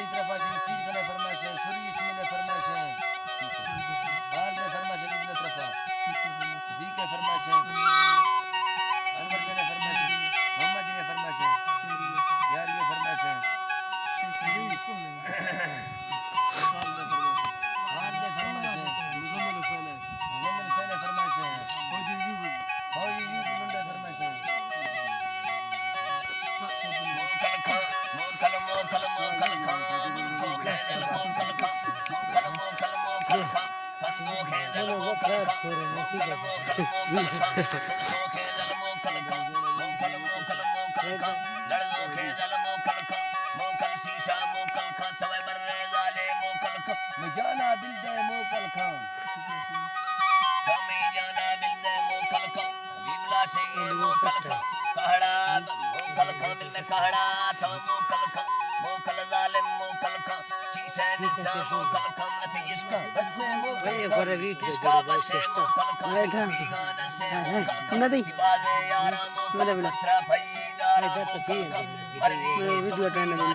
Sari trafaşın, sirkine farmaşın, suri ismine farmaşın. Halde farmaşın ibne trafa. Zike farmaşın. Anwar gene farmaşın. Muhammed gene farmaşın. Yariye farmaşın. Halde farmaşın. Muzammel sene farmaşın. Hoy yüzünde farmaşın. مجانا بلده موكل كان जाना मिलने मोकल का विमला से ये मोकल का कहड़ा मोकल का मिलने कहड़ा था मोकल जालिम मोकल का चीसे निकटा मोकल का नत इसका बस मोकल का इसका बस मोकल का गाना से मोकल का बाजे यारा मोकल का भाई यारा मोकल का वीडियो ट्रेंड में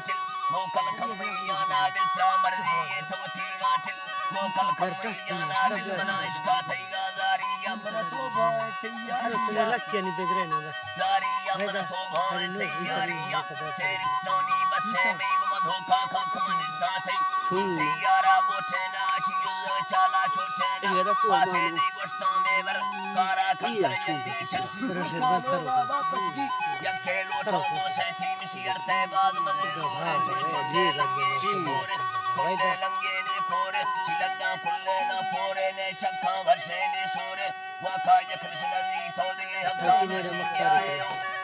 मोकल का याना बिल्फ्रा मर्जी ये तो तीनाटिल मोकल का याना बिल्मना इसका थैगा दारिया मन तो भाई तैयार لك يعني بدرين ولا दारिया मन तो भाई तैयारिया शेर सोनी बसे में मधोका का कमन दासे तैयारा मोटे ना शियो चाला छोटे ना बाते दी गोश्ता में वर कारा खंतर जल्दी चल वापस की यके लोटो से थी मिशियर ते बाद मजे लंगे ने खोरे चिलना खुले ना फोरे ने चक्का भरसे ने सोरे वाका यकृष्ण दी तोले हम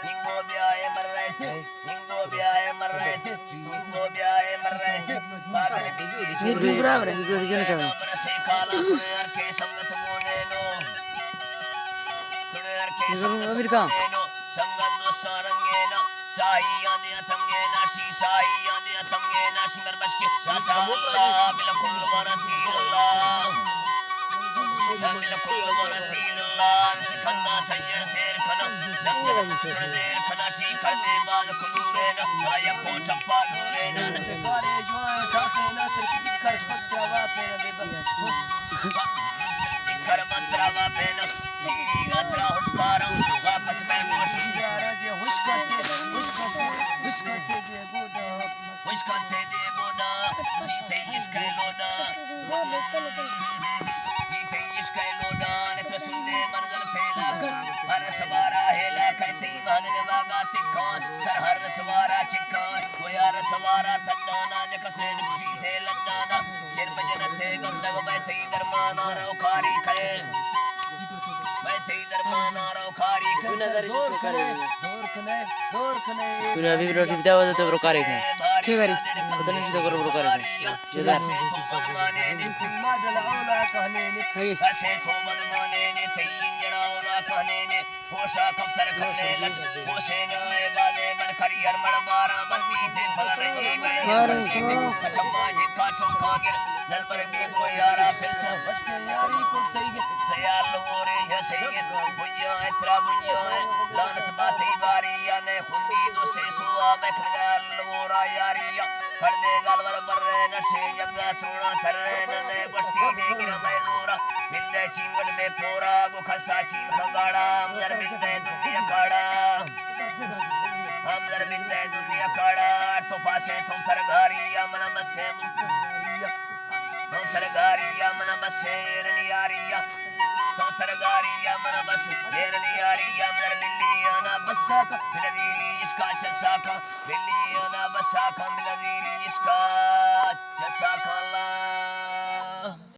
निंगो ब्याए मर रहे थे निंगो ब्याए मर रहे थे निंगो ब्याए मर रहे थे पागल बीच वीडियो बराबर है वीडियो रिजन का से काला कुनेर के संगत मोने नो कुनेर के संगत मोने नो संगत दो सारंगे ना साई आंदे अतंगे ना शी साई आंदे अतंगे ना शिमर बशके राता अल्लाह बिल्कुल वरती अल्लाह बिल्कुल वरती अल्लाह शिकन्ना सैयद शेर खना दंगल देर खना शी करने बाद कुलूरे ना आया को टप्पा लूरे ना नचकारे जुआ साथे ना सिर कर पत्या वाफे ना बेबन कर मंत्रा वाफे ना नीरी गात्रा हुस्कारा वापस मैं मोशी यारा जे हुश करते दे गोदा हुश करते दे गोदा जीते इसके लोना जीते इसके लोना ने तो सुनदे मंजर फैला कर हर सवारा हेला कहती मानने वागा तिखान सर हर सवारा चिकान वो यार सवारा तन्नाना जकसे खुशी थे लन्नाना फिर बजन थे गंदग बैठी दरमाना रौखारी खे बैठी दरमाना रौखारी खे दूर खने फिर अभी वीडियो ठीक था वो तो ब्रोकर है ठीक है पता नहीं सीधा करो ब्रोकर है जदा माने ने मॉडल औला कहने ने ऐसे तो मनमाने ने तैयन जड़ावला कहने ने होशा कफ्तर खने लग होशे न बादे बन करियर मड़वारा बंदी थे भगर रही मैं कचम्मा जी काटो कागिर दल पर भी को यारा फिर तो बचके यारी को तैगे सयाल लोरे है सैयद बुनिया इतरा बुनिया लानत बाती बारी ने खुंदी दो से सुआ में खगाल लोरा यारिया कर दे गलवर बर्रे नशे जगना तोड़ा थर्रे ने बस्ती दे गिरा मैं लोरा मिलदे चिंगल में पोरा गो खसा चिंग खगाड़ा अंदर मिलदे दुनिया काड़ा अंदर मिलदे दुनिया काड़ा तो पासे तो सरगारी मन बसे तो सरगारी मन बसे रनियारिया तो सरगारी मन बस रनियारिया अंदर बिल्ली ना बसा का बिल्ली इसका चसा का बिल्ली ना बसा का बिल्ली इसका चसा का अल्लाह